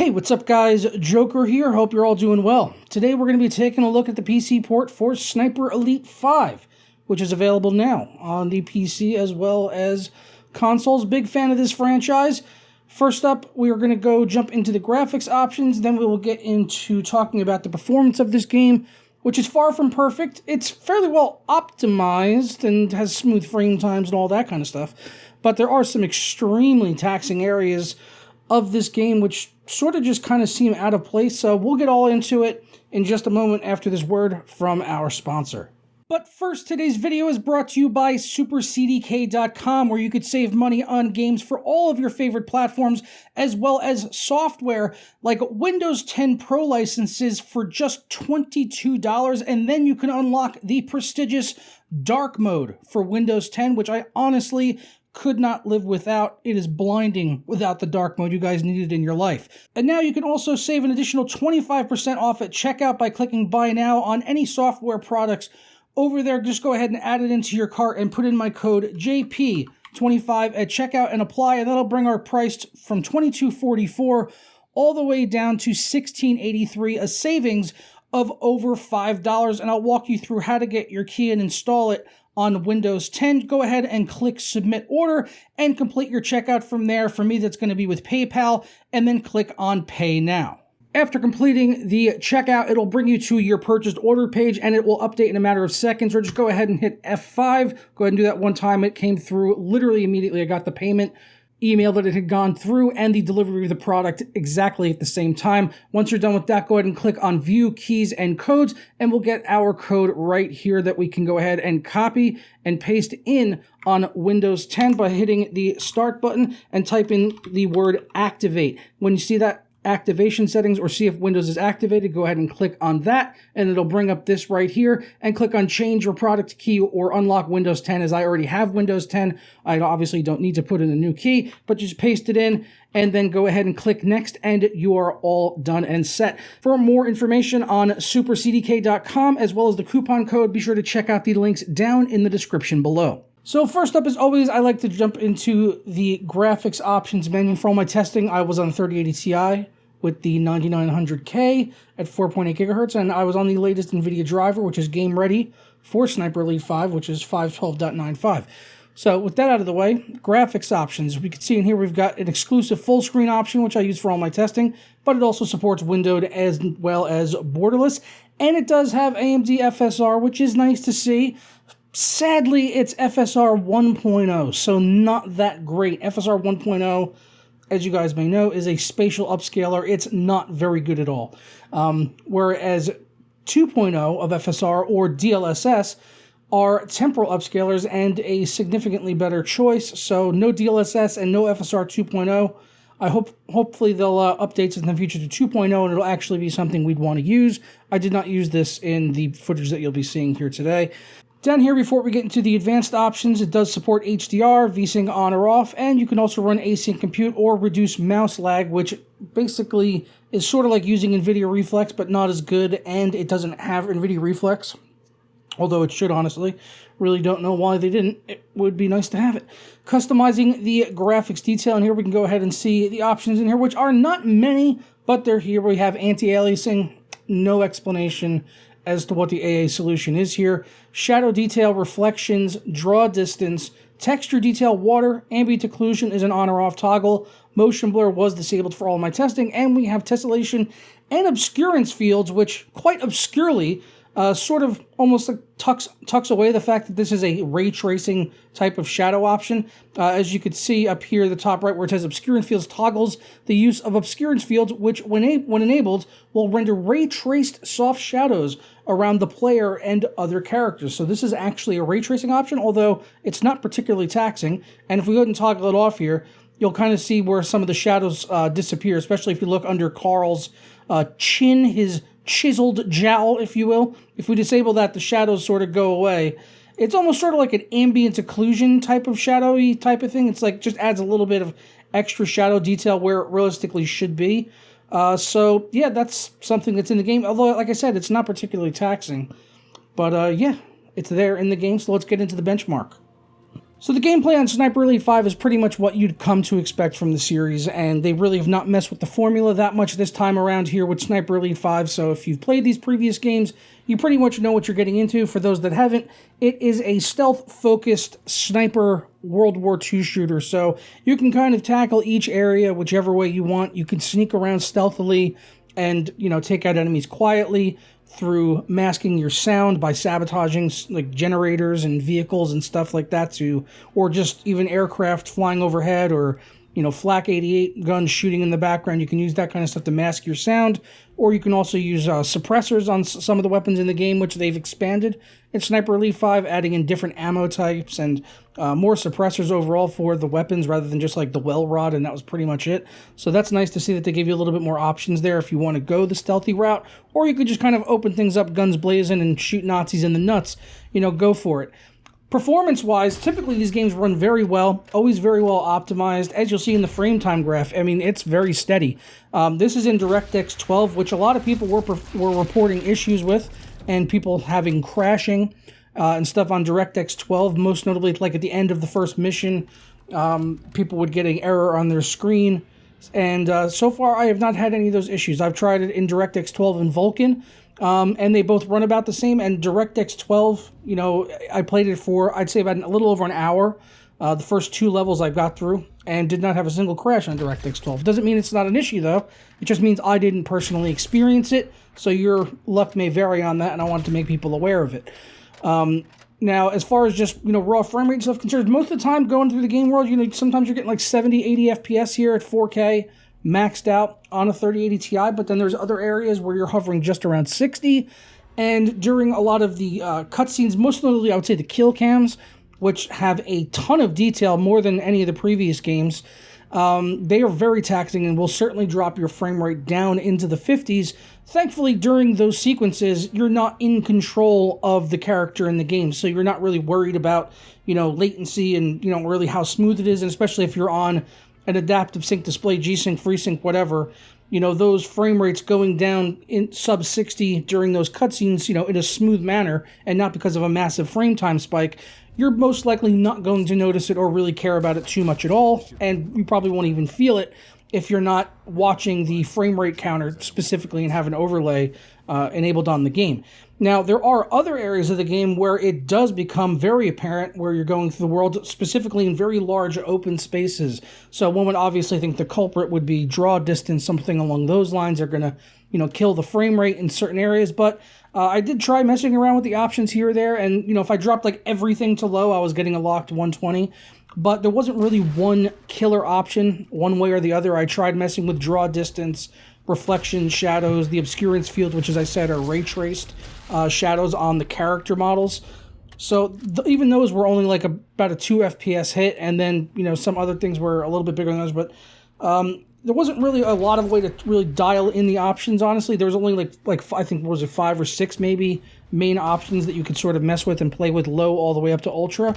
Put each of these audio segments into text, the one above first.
Hey, what's up guys? Joker here. Hope you're all doing well. Today we're going to be taking a look at the PC port for Sniper Elite 5, which is available now on the PC as well as consoles. Big fan of this franchise. First up, we are going to go jump into the graphics options, then we will get into talking about the performance of this game, which is far from perfect. It's fairly well optimized and has smooth frame times and all that kind of stuff, but there are some extremely taxing areas of this game which sort of just kind of seem out of place, so we'll get all into it in just a moment after this word from our sponsor. But first, today's video is brought to you by SuperCDK.com, where you could save money on games for all of your favorite platforms, as well as software like Windows 10 Pro licenses for just $22, and then you can unlock the prestigious Dark Mode for Windows 10, which I honestly could not live without. It is blinding without the dark mode. You guys need it in your life. And now you can also save an additional 25% off at checkout by clicking buy now on any software products over there. Just go ahead and add it into your cart and put in my code JP25 at checkout and apply, and that'll bring our price from $22.44 all the way down to $16.83, a savings of over $5. And I'll walk you through how to get your key and install it on Windows 10. Go ahead and click Submit Order and complete your checkout from there. For me, that's going to be with PayPal, and then click on Pay Now. After completing the checkout, it'll bring you to your purchased order page, and it will update in a matter of seconds, or just go ahead and hit F5. Go ahead and do that one time. It came through literally immediately. I got the payment email that it had gone through and the delivery of the product exactly at the same time. Once you're done with that, go ahead and click on View Keys and Codes, and we'll get our code right here that we can go ahead and copy and paste in on Windows 10 by hitting the Start button and type in the word Activate. When you see that activation settings or see if Windows is activated, go ahead and click on that, and it'll bring up this right here, and click on Change Your Product Key or Unlock Windows 10. As I already have Windows 10, I obviously don't need to put in a new key, but just paste it in and then go ahead and click Next, and you are all done and set. For more information on SuperCDK.com as well as the coupon code, be sure to check out the links down in the description below. So first up, as always, I like to jump into the graphics options menu. For all my testing, I was on 3080 Ti with the 9900K at 4.8 gigahertz, and I was on the latest NVIDIA driver, which is game ready for Sniper Elite 5, which is 512.95. So with that out of the way, graphics options. We can see in here we've got an exclusive full screen option, which I use for all my testing, but it also supports windowed as well as borderless, and it does have AMD FSR, which is nice to see. Sadly, it's FSR 1.0, so not that great. FSR 1.0, as you guys may know, is a spatial upscaler. It's not very good at all. Whereas 2.0 of FSR or DLSS are temporal upscalers and a significantly better choice. So no DLSS and no FSR 2.0. Hopefully they'll update in the future to 2.0, and it'll actually be something we'd want to use. I did not use this in the footage that you'll be seeing here today. Down here, before we get into the advanced options, it does support HDR, VSync on or off, and you can also run async compute or reduce mouse lag, which basically is sort of like using NVIDIA Reflex, but not as good, and it doesn't have NVIDIA Reflex, although it should, honestly. Really don't know why they didn't. It would be nice to have it. Customizing the graphics detail, and here we can go ahead and see the options in here, which are not many, but they're here. We have anti-aliasing, no explanation as to what the AA solution is here. Shadow detail, reflections, draw distance, texture detail, water, ambient occlusion is an on or off toggle. Motion blur was disabled for all my testing, and we have tessellation and obscurance fields, which quite obscurely sort of almost like tucks away the fact that this is a ray tracing type of shadow option. As you can see up here at the top right where it says obscurance fields, toggles the use of obscurance fields, which when enabled will render ray traced soft shadows around the player and other characters. So this is actually a ray tracing option, although it's not particularly taxing. And if we go ahead and toggle it off here, you'll kind of see where some of the shadows disappear, especially if you look under Carl's chin, his chiseled jowl, if you will. If we disable that, the shadows sort of go away. It's almost sort of like an ambient occlusion type of shadowy type of thing. It's like just adds a little bit of extra shadow detail where it realistically should be. So yeah, that's something that's in the game. Although, like I said, it's not particularly taxing. But yeah, it's there in the game. So let's get into the benchmark. So the gameplay on Sniper Elite 5 is pretty much what you'd come to expect from the series, and they really have not messed with the formula that much this time around here with Sniper Elite 5, so if you've played these previous games, you pretty much know what you're getting into. For those that haven't, it is a stealth-focused sniper World War II shooter, so you can kind of tackle each area whichever way you want. You can sneak around stealthily and, you know, take out enemies quietly through masking your sound by sabotaging like generators and vehicles and stuff like that, or just even aircraft flying overhead, or, you know, Flak 88 guns shooting in the background. You can use that kind of stuff to mask your sound, or you can also use suppressors on some of the weapons in the game, which they've expanded in Sniper Elite 5, adding in different ammo types and more suppressors overall for the weapons rather than just like the well rod, and that was pretty much it. So that's nice to see that they gave you a little bit more options there if you want to go the stealthy route, or you could just kind of open things up, guns blazing, and shoot Nazis in the nuts. You know, go for it. Performance-wise, typically these games run very well, always very well optimized. As you'll see in the frame time graph, I mean, it's very steady. This is in DirectX 12, which a lot of people were reporting issues with, and people having crashing and stuff on DirectX 12, most notably like at the end of the first mission, people would get an error on their screen. And so far, I have not had any of those issues. I've tried it in DirectX 12 and Vulkan, and they both run about the same. And DirectX 12, you know, I played it for, I'd say, about a little over an hour. The first 2 levels I got through, and did not have a single crash on DirectX 12. Doesn't mean it's not an issue, though. It just means I didn't personally experience it, so your luck may vary on that, and I wanted to make people aware of it. Now, as far as just, you know, raw frame rate stuff concerned, most of the time going through the game world, you know, sometimes you're getting like 70, 80 FPS here at 4K, maxed out on a 3080 Ti, but then there's other areas where you're hovering just around 60, and during a lot of the cutscenes, most notably, I would say the kill cams, which have a ton of detail, more than any of the previous games, they are very taxing and will certainly drop your frame rate down into the 50s. Thankfully, during those sequences, you're not in control of the character in the game, so you're not really worried about, you know, latency and, you know, really how smooth it is, and especially if you're on an adaptive sync display, G-Sync, FreeSync, whatever, you know, those frame rates going down in sub 60 during those cutscenes, you know, in a smooth manner, and not because of a massive frame time spike, you're most likely not going to notice it or really care about it too much at all, and you probably won't even feel it if you're not watching the frame rate counter specifically and have an overlay enabled on the game. Now, there are other areas of the game where it does become very apparent where you're going through the world, specifically in very large open spaces. So one would obviously think the culprit would be draw distance, something along those lines. They're going to, you know, kill the frame rate in certain areas, but I did try messing around with the options here or there, and, you know, if I dropped like everything to low, I was getting a locked 120, but there wasn't really one killer option one way or the other. I tried messing with draw distance, reflection, shadows, the obscurance field, which, as I said, are ray traced shadows on the character models. So even those were only like about a 2 FPS hit, and then, you know, some other things were a little bit bigger than those, but there wasn't really a lot of way to really dial in the options, honestly. There was only like I think, what was it, 5 or 6 maybe main options that you could sort of mess with and play with, low all the way up to ultra.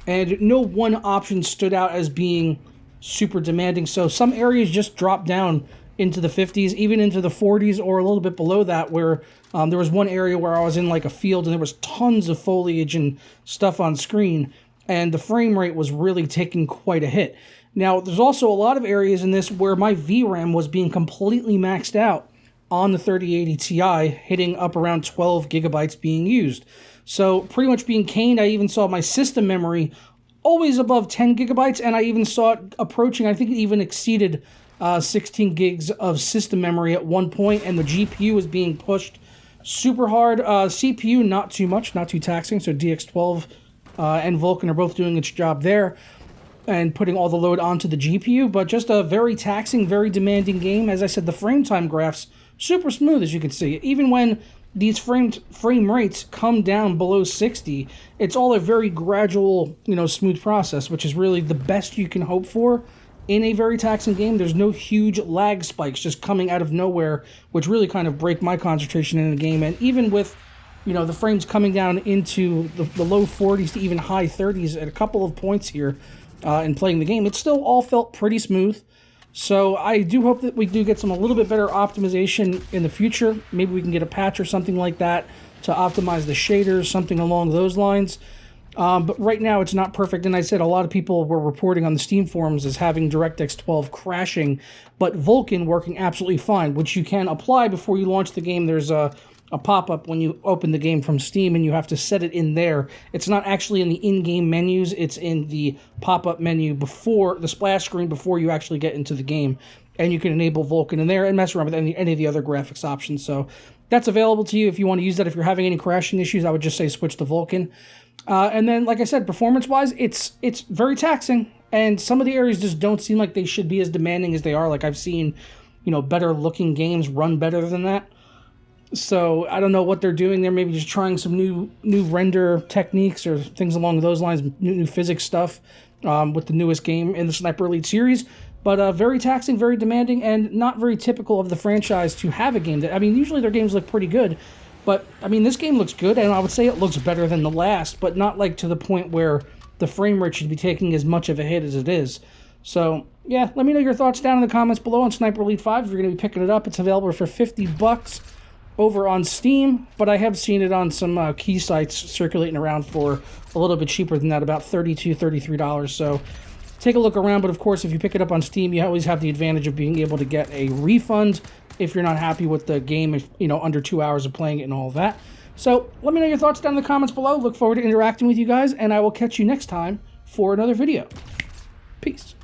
And no one option stood out as being super demanding. So some areas just dropped down into the 50s, even into the 40s, or a little bit below that, where there was one area where I was in like a field and there was tons of foliage and stuff on screen, and the frame rate was really taking quite a hit. Now, there's also a lot of areas in this where my VRAM was being completely maxed out on the 3080 Ti, hitting up around 12 gigabytes being used. So pretty much being caned. I even saw my system memory always above 10 gigabytes, and I even saw it approaching, I think it even exceeded 16 gigs of system memory at one point, and the GPU was being pushed super hard. CPU, not too much, not too taxing, so DX12 and Vulkan are both doing its job there and putting all the load onto the GPU, but just a very taxing, very demanding game. As I said, the frame time graphs, super smooth, as you can see. Even when these frame rates come down below 60, it's all a very gradual, you know, smooth process, which is really the best you can hope for in a very taxing game. There's no huge lag spikes just coming out of nowhere, which really kind of break my concentration in the game. And even with, you know, the frames coming down into the low 40s to even high 30s at a couple of points here in playing the game, it still all felt pretty smooth. So I do hope that we do get a little bit better optimization in the future. Maybe we can get a patch or something like that to optimize the shaders, something along those lines. But right now it's not perfect, and I said a lot of people were reporting on the Steam forums as having DirectX 12 crashing, but Vulkan working absolutely fine, which you can apply before you launch the game. There's a pop-up when you open the game from Steam, and you have to set it in there. It's not actually in the in-game menus, it's in the pop-up menu before the splash screen before you actually get into the game, and you can enable Vulkan in there and mess around with any of the other graphics options. So that's available to you if you want to use that. If you're having any crashing issues, I would just say switch to Vulkan. And then, like I said, performance-wise, it's very taxing, and some of the areas just don't seem like they should be as demanding as they are. Like, I've seen, better-looking games run better than that. So I don't know what they're doing. They're maybe just trying some new render techniques or things along those lines, new physics stuff with the newest game in the Sniper Elite series. But very taxing, very demanding, and not very typical of the franchise to have a game that... I mean, usually their games look pretty good, but, I mean, this game looks good, and I would say it looks better than the last, but not, like, to the point where the frame rate should be taking as much of a hit as it is. So, yeah, let me know your thoughts down in the comments below on Sniper Elite 5. If you're going to be picking it up, it's available for $50 over on Steam, but I have seen it on some key sites circulating around for a little bit cheaper than that, about $32, $33. So take a look around, but of course, if you pick it up on Steam, you always have the advantage of being able to get a refund if you're not happy with the game, if under 2 hours of playing it and all of that. So let me know your thoughts down in the comments below. Look forward to interacting with you guys, and I will catch you next time for another video. Peace.